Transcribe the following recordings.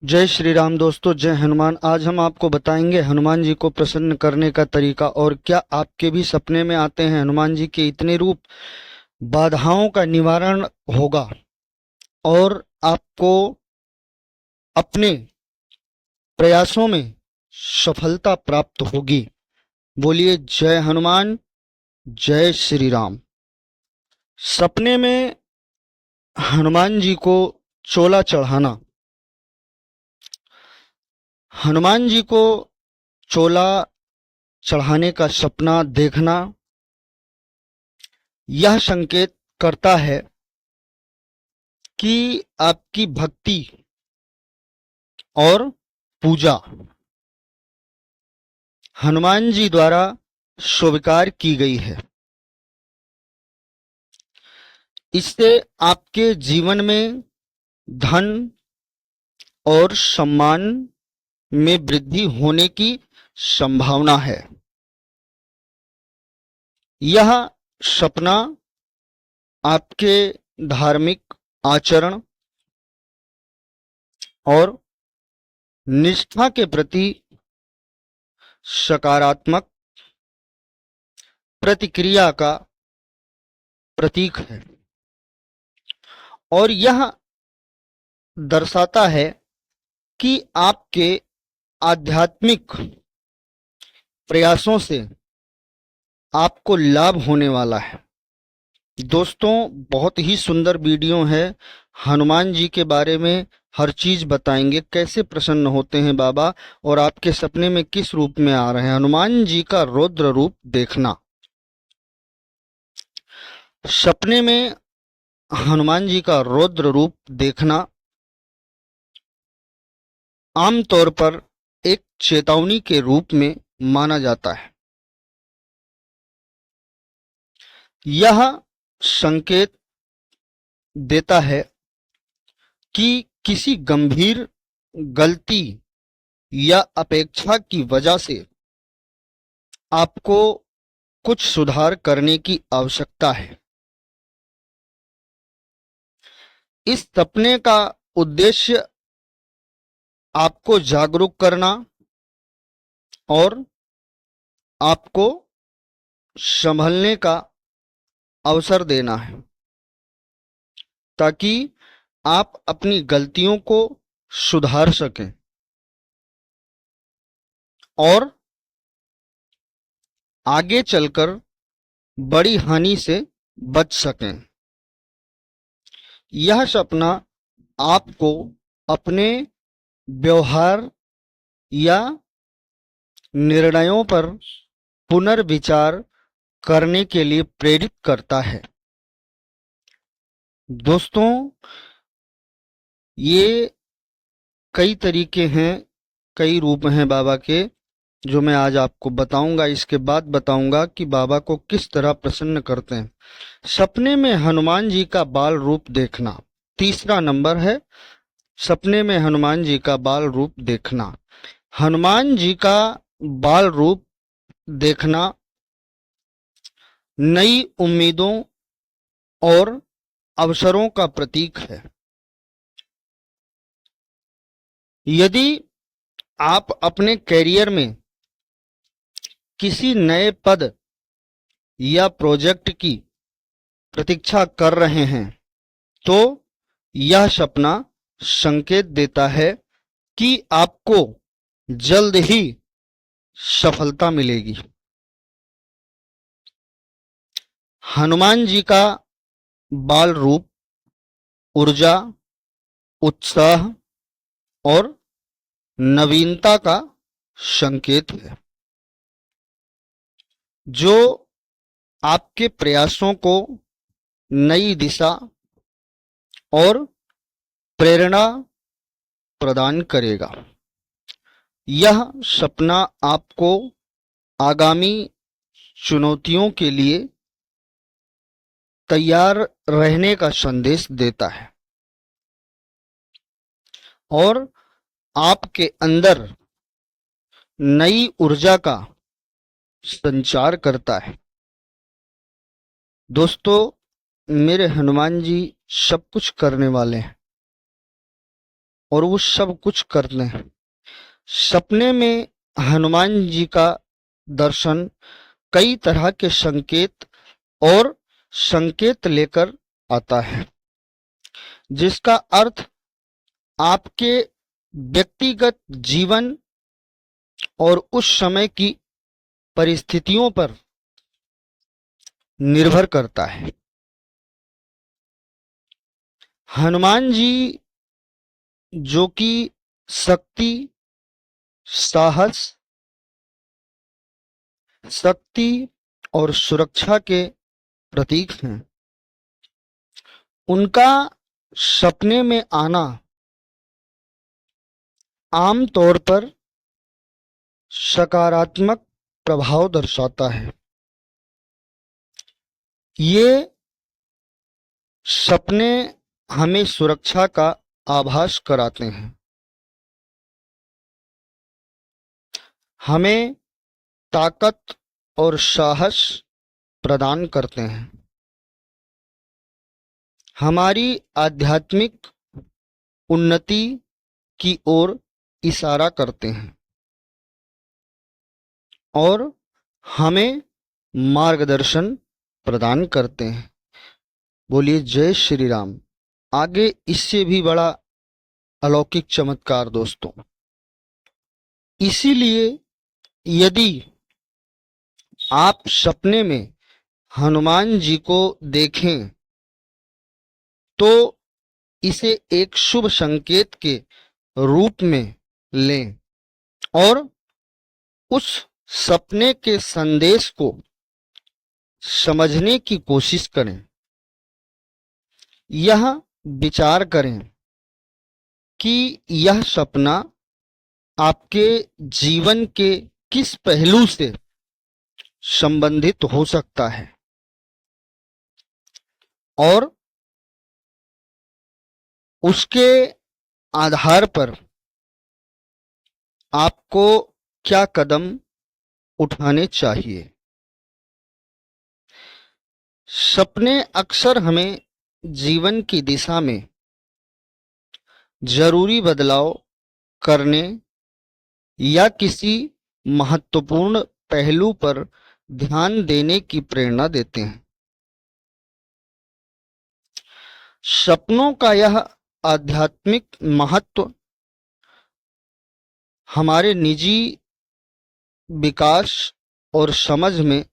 जय श्री राम दोस्तों, जय हनुमान। आज हम आपको बताएंगे हनुमान जी को प्रसन्न करने का तरीका। और क्या आपके भी सपने में आते हैं हनुमान जी के इतने रूप? बाधाओं का निवारण होगा और आपको अपने प्रयासों में सफलता प्राप्त होगी। बोलिए जय हनुमान, जय श्री राम। सपने में हनुमान जी को चोला चढ़ाना। हनुमान जी को चोला चढ़ाने का सपना देखना यह संकेत करता है कि आपकी भक्ति और पूजा हनुमान जी द्वारा स्वीकार की गई है। इससे आपके जीवन में धन और सम्मान में वृद्धि होने की संभावना है। यह सपना आपके धार्मिक आचरण और निष्ठा के प्रति सकारात्मक प्रतिक्रिया का प्रतीक है और यह दर्शाता है कि आपके आध्यात्मिक प्रयासों से आपको लाभ होने वाला है। दोस्तों, बहुत ही सुंदर वीडियो है। हनुमान जी के बारे में हर चीज बताएंगे, कैसे प्रसन्न होते हैं बाबा और आपके सपने में किस रूप में आ रहे हैं। हनुमान जी का रौद्र रूप देखना। सपने में हनुमान जी का रौद्र रूप देखना आमतौर पर एक चेतावनी के रूप में माना जाता है। यह संकेत देता है कि किसी गंभीर गलती या अपेक्षा की वजह से आपको कुछ सुधार करने की आवश्यकता है। इस सपने का उद्देश्य आपको जागरूक करना और आपको संभलने का अवसर देना है, ताकि आप अपनी गलतियों को सुधार सकें और आगे चलकर बड़ी हानि से बच सकें। यह सपना आपको अपने व्यवहार या निर्णयों पर पुनर्विचार करने के लिए प्रेरित करता है। दोस्तों, ये कई तरीके हैं, कई रूप हैं बाबा के, जो मैं आज आपको बताऊंगा। इसके बाद बताऊंगा कि बाबा को किस तरह प्रसन्न करते हैं। सपने में हनुमान जी का बाल रूप देखना। तीसरा नंबर है सपने में हनुमान जी का बाल रूप देखना। हनुमान जी का बाल रूप देखना नई उम्मीदों और अवसरों का प्रतीक है। यदि आप अपने कैरियर में किसी नए पद या प्रोजेक्ट की प्रतीक्षा कर रहे हैं, तो यह सपना संकेत देता है कि आपको जल्द ही सफलता मिलेगी। हनुमान जी का बाल रूप ऊर्जा, उत्साह और नवीनता का संकेत है, जो आपके प्रयासों को नई दिशा और प्रेरणा प्रदान करेगा। यह सपना आपको आगामी चुनौतियों के लिए तैयार रहने का संदेश देता है और आपके अंदर नई ऊर्जा का संचार करता है। दोस्तों, मेरे हनुमान जी सब कुछ करने वाले हैं और वो सब कुछ करते हैं। सपने में हनुमान जी का दर्शन कई तरह के संकेत और संकेत लेकर आता है, जिसका अर्थ आपके व्यक्तिगत जीवन और उस समय की परिस्थितियों पर निर्भर करता है। हनुमान जी जो कि शक्ति, साहस, शक्ति और सुरक्षा के प्रतीक हैं, उनका सपने में आना आम तौर पर सकारात्मक प्रभाव दर्शाता है। ये सपने हमें सुरक्षा का आभास कराते हैं, हमें ताकत और साहस प्रदान करते हैं, हमारी आध्यात्मिक उन्नति की ओर इशारा करते हैं और हमें मार्गदर्शन प्रदान करते हैं। बोलिए जय श्री राम। आगे इससे भी बड़ा अलौकिक चमत्कार दोस्तों। इसीलिए यदि आप सपने में हनुमान जी को देखें तो इसे एक शुभ संकेत के रूप में लें और उस सपने के संदेश को समझने की कोशिश करें। यह विचार करें कि यह सपना आपके जीवन के किस पहलू से संबंधित हो सकता है और उसके आधार पर आपको क्या कदम उठाने चाहिए। सपने अक्सर हमें जीवन की दिशा में जरूरी बदलाव करने या किसी महत्वपूर्ण पहलू पर ध्यान देने की प्रेरणा देते हैं। सपनों का यह आध्यात्मिक महत्व हमारे निजी विकास और समझ में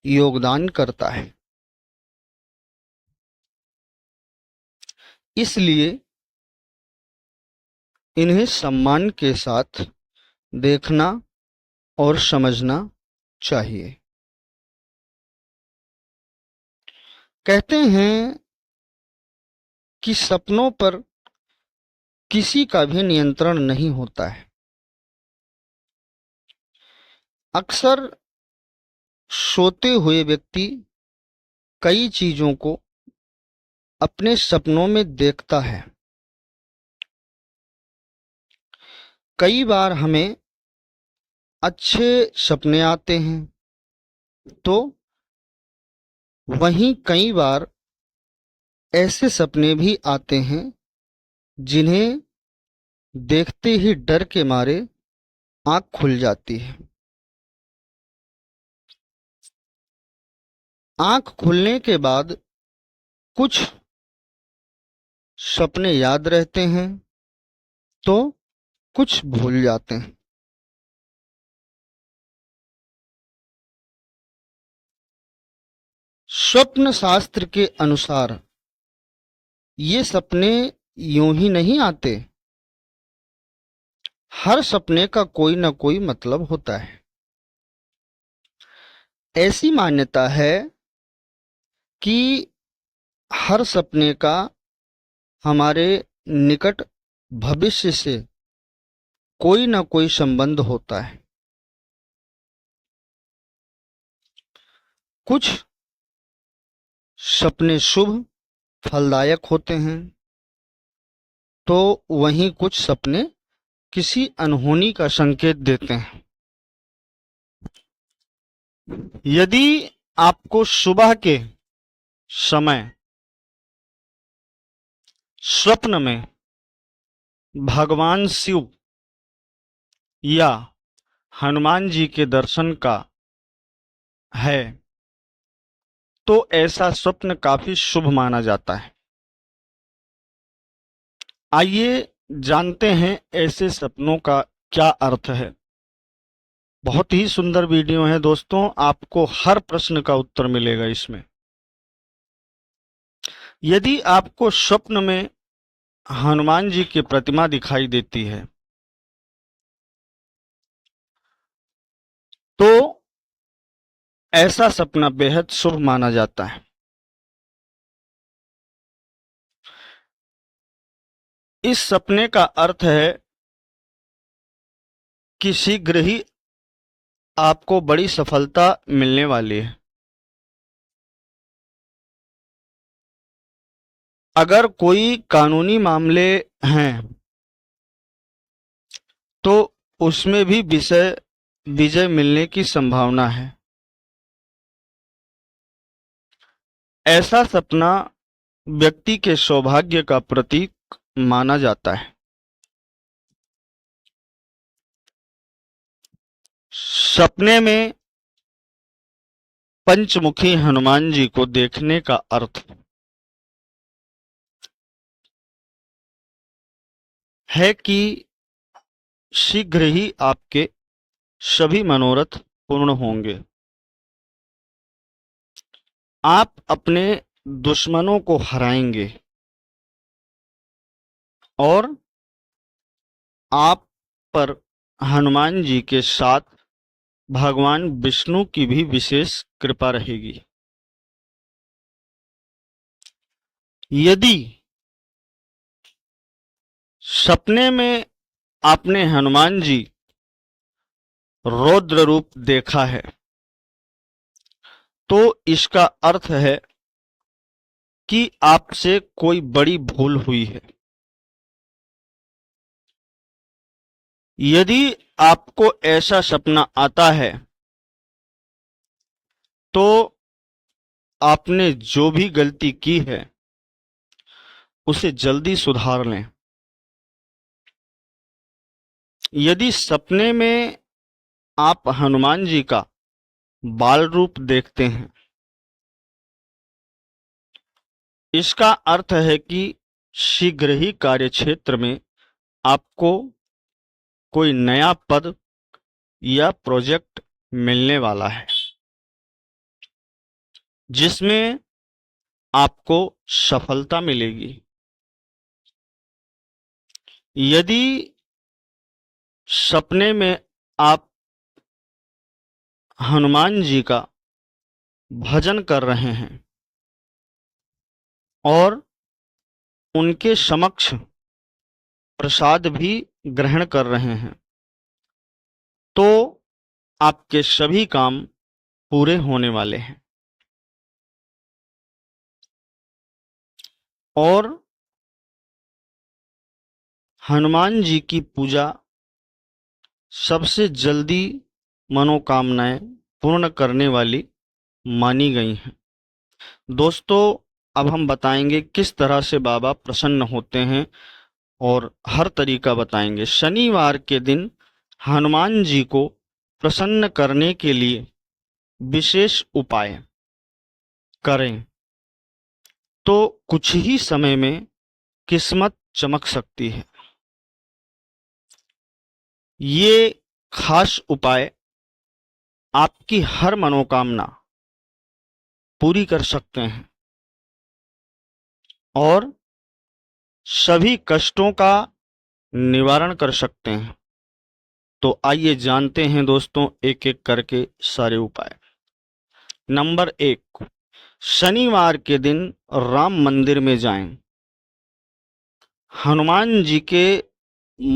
योगदान करता है। इसलिए इन्हें सम्मान के साथ देखना और समझना चाहिए। कहते हैं कि सपनों पर किसी का भी नियंत्रण नहीं होता है। अक्सर सोते हुए व्यक्ति कई चीजों को अपने सपनों में देखता है। कई बार हमें अच्छे सपने आते हैं तो वहीं कई बार ऐसे सपने भी आते हैं जिन्हें देखते ही डर के मारे आंख खुल जाती है। आंख खुलने के बाद कुछ सपने याद रहते हैं तो कुछ भूल जाते हैं। स्वप्न शास्त्र के अनुसार ये सपने यूं ही नहीं आते। हर सपने का कोई ना कोई मतलब होता है। ऐसी मान्यता है कि हर सपने का हमारे निकट भविष्य से कोई ना कोई संबंध होता है। कुछ सपने शुभ फलदायक होते हैं तो वहीं कुछ सपने किसी अनहोनी का संकेत देते हैं। यदि आपको सुबह के समय स्वप्न में भगवान शिव या हनुमान जी के दर्शन का है तो ऐसा स्वप्न काफी शुभ माना जाता है। आइए जानते हैं ऐसे सपनों का क्या अर्थ है। बहुत ही सुंदर वीडियो है दोस्तों, आपको हर प्रश्न का उत्तर मिलेगा इसमें। यदि आपको स्वप्न में हनुमान जी की प्रतिमा दिखाई देती है तो ऐसा सपना बेहद शुभ माना जाता है। इस सपने का अर्थ है कि शीघ्र ही आपको बड़ी सफलता मिलने वाली है। अगर कोई कानूनी मामले हैं तो उसमें भी विजय मिलने की संभावना है। ऐसा सपना व्यक्ति के सौभाग्य का प्रतीक माना जाता है। सपने में पंचमुखी हनुमान जी को देखने का अर्थ है कि शीघ्र ही आपके सभी मनोरथ पूर्ण होंगे। आप अपने दुश्मनों को हराएंगे और आप पर हनुमान जी के साथ भगवान विष्णु की भी विशेष कृपा रहेगी। यदि सपने में आपने हनुमान जी रौद्र रूप देखा है तो इसका अर्थ है कि आपसे कोई बड़ी भूल हुई है। यदि आपको ऐसा सपना आता है तो आपने जो भी गलती की है उसे जल्दी सुधार लें। यदि सपने में आप हनुमान जी का बाल रूप देखते हैं इसका अर्थ है कि शीघ्र ही कार्यक्षेत्र में आपको कोई नया पद या प्रोजेक्ट मिलने वाला है जिसमें आपको सफलता मिलेगी। यदि सपने में आप हनुमान जी का भजन कर रहे हैं और उनके समक्ष प्रसाद भी ग्रहण कर रहे हैं तो आपके सभी काम पूरे होने वाले हैं। और हनुमान जी की पूजा सबसे जल्दी मनोकामनाएं पूर्ण करने वाली मानी गई हैं। दोस्तों, अब हम बताएंगे किस तरह से बाबा प्रसन्न होते हैं और हर तरीका बताएंगे। शनिवार के दिन हनुमान जी को प्रसन्न करने के लिए विशेष उपाय करें तो कुछ ही समय में किस्मत चमक सकती है। ये खास उपाय आपकी हर मनोकामना पूरी कर सकते हैं और सभी कष्टों का निवारण कर सकते हैं। तो आइए जानते हैं दोस्तों एक एक करके सारे उपाय। नंबर 1, शनिवार के दिन राम मंदिर में जाएं। हनुमान जी के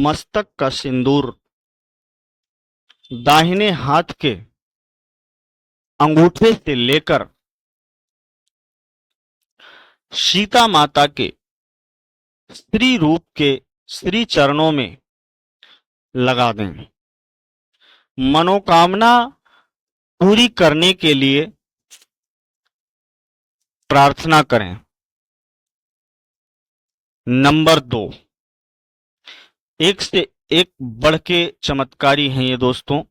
मस्तक का सिंदूर दाहिने हाथ के अंगूठे से लेकर सीता माता के श्री रूप के श्री चरणों में लगा दें। मनोकामना पूरी करने के लिए प्रार्थना करें। नंबर 2, एक से एक बढ़ के चमत्कारी हैं ये दोस्तों।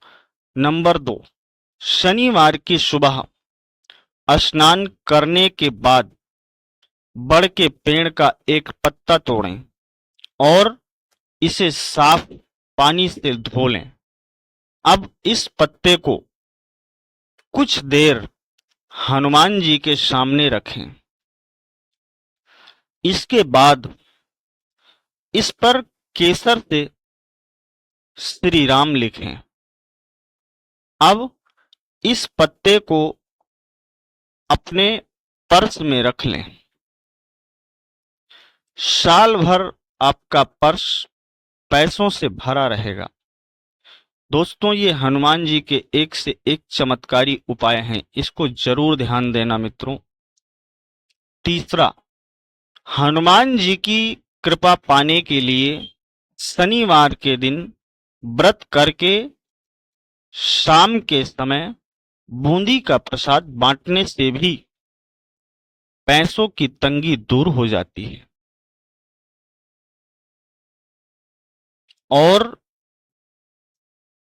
नंबर 2, शनिवार की सुबह स्नान करने के बाद बड़ के पेड़ का एक पत्ता तोड़ें और इसे साफ पानी से धो लें। अब इस पत्ते को कुछ देर हनुमान जी के सामने रखें। इसके बाद इस पर केसर से श्री राम लिखें। अब इस पत्ते को अपने पर्स में रख लें। साल भर आपका पर्स पैसों से भरा रहेगा। दोस्तों, ये हनुमान जी के एक से एक चमत्कारी उपाय हैं, इसको जरूर ध्यान देना मित्रों। तीसरा, हनुमान जी की कृपा पाने के लिए शनिवार के दिन व्रत करके शाम के समय बूंदी का प्रसाद बांटने से भी पैसों की तंगी दूर हो जाती है। और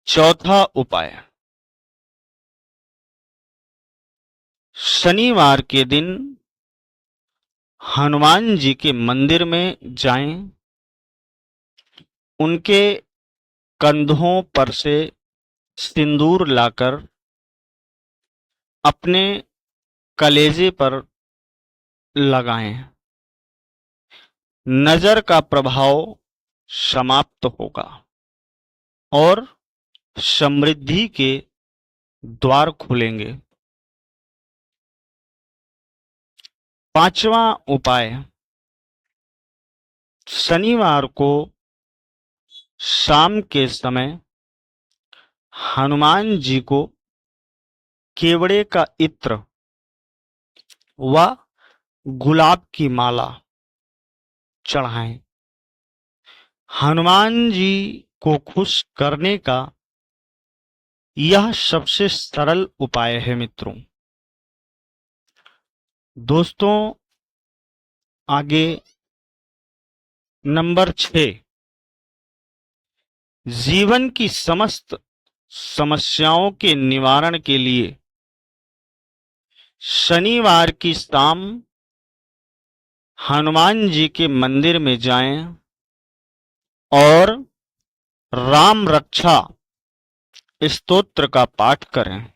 चौथा उपाय, शनिवार के दिन हनुमान जी के मंदिर में जाएं, उनके कंधों पर से सिंदूर लाकर अपने कलेजे पर लगाएं। नजर का प्रभाव समाप्त होगा और समृद्धि के द्वार खुलेंगे। पांचवा उपाय, शनिवार को शाम के समय हनुमान जी को केवड़े का इत्र व गुलाब की माला चढ़ाएं। हनुमान जी को खुश करने का यह सबसे सरल उपाय है मित्रों। दोस्तों, आगे नंबर 6, जीवन की समस्त समस्याओं के निवारण के लिए शनिवार की शाम हनुमान जी के मंदिर में जाएं और राम रक्षा स्तोत्र का पाठ करें।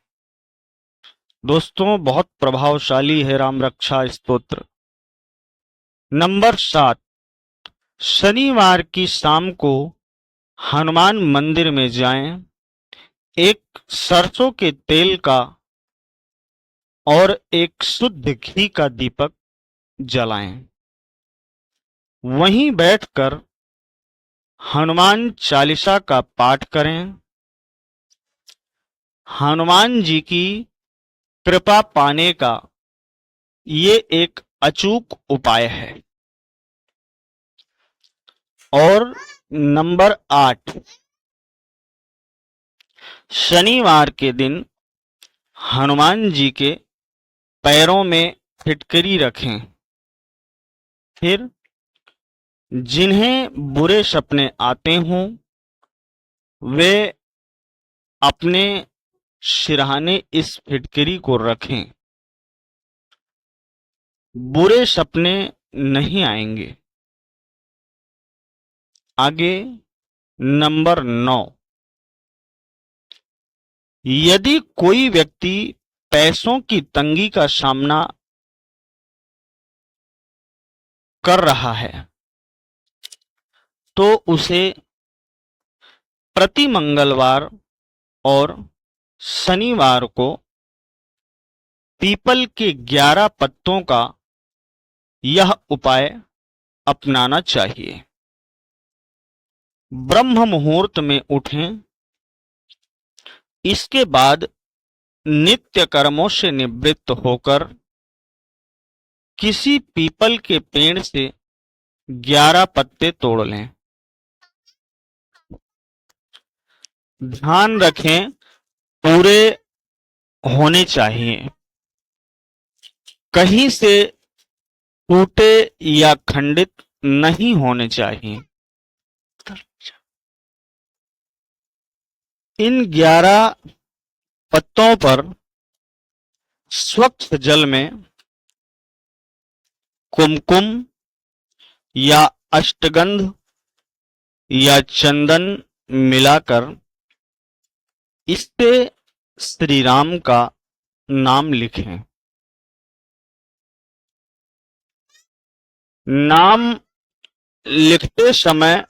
दोस्तों, बहुत प्रभावशाली है राम रक्षा स्तोत्र। नंबर 7, शनिवार की शाम को हनुमान मंदिर में जाएं, एक सरसों के तेल का और एक शुद्ध घी का दीपक जलाएं। वहीं बैठकर हनुमान चालीसा का पाठ करें। हनुमान जी की कृपा पाने का ये एक अचूक उपाय है। और नंबर 8, शनिवार के दिन हनुमान जी के पैरों में फिटकरी रखें। फिर जिन्हें बुरे सपने आते हों वे अपने सिरहाने इस फिटकरी को रखें। बुरे सपने नहीं आएंगे। आगे नंबर 9, यदि कोई व्यक्ति पैसों की तंगी का सामना कर रहा है तो उसे प्रति मंगलवार और शनिवार को पीपल के 11 पत्तों का यह उपाय अपनाना चाहिए। ब्रह्म मुहूर्त में उठें। इसके बाद नित्य कर्मों से निवृत्त होकर किसी पीपल के पेड़ से 11 पत्ते तोड़ लें। ध्यान रखें, पूरे होने चाहिए, कहीं से टूटे या खंडित नहीं होने चाहिए। इन 11 पत्तों पर स्वच्छ जल में कुमकुम या अष्टगंध या चंदन मिलाकर इससे श्री राम का नाम लिखें। नाम लिखते समय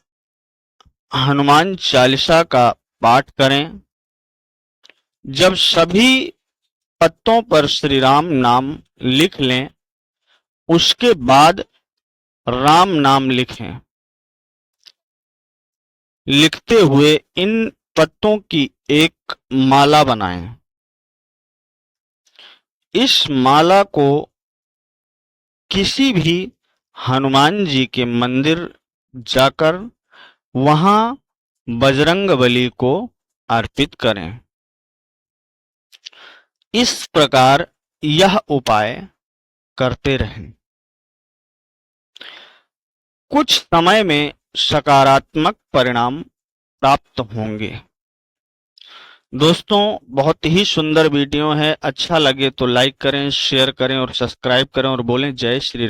हनुमान चालीसा का पाठ करें। जब सभी पत्तों पर श्री राम नाम लिख लें, उसके बाद राम नाम लिखें। लिखते हुए इन पत्तों की एक माला बनाएं। इस माला को किसी भी हनुमान जी के मंदिर जाकर वहां बजरंगबली को अर्पित करें। इस प्रकार यह उपाय करते रहें। कुछ समय में सकारात्मक परिणाम प्राप्त होंगे। दोस्तों, बहुत ही सुंदर वीडियो है। अच्छा लगे तो लाइक करें, शेयर करें और सब्सक्राइब करें और बोलें जय श्री राम।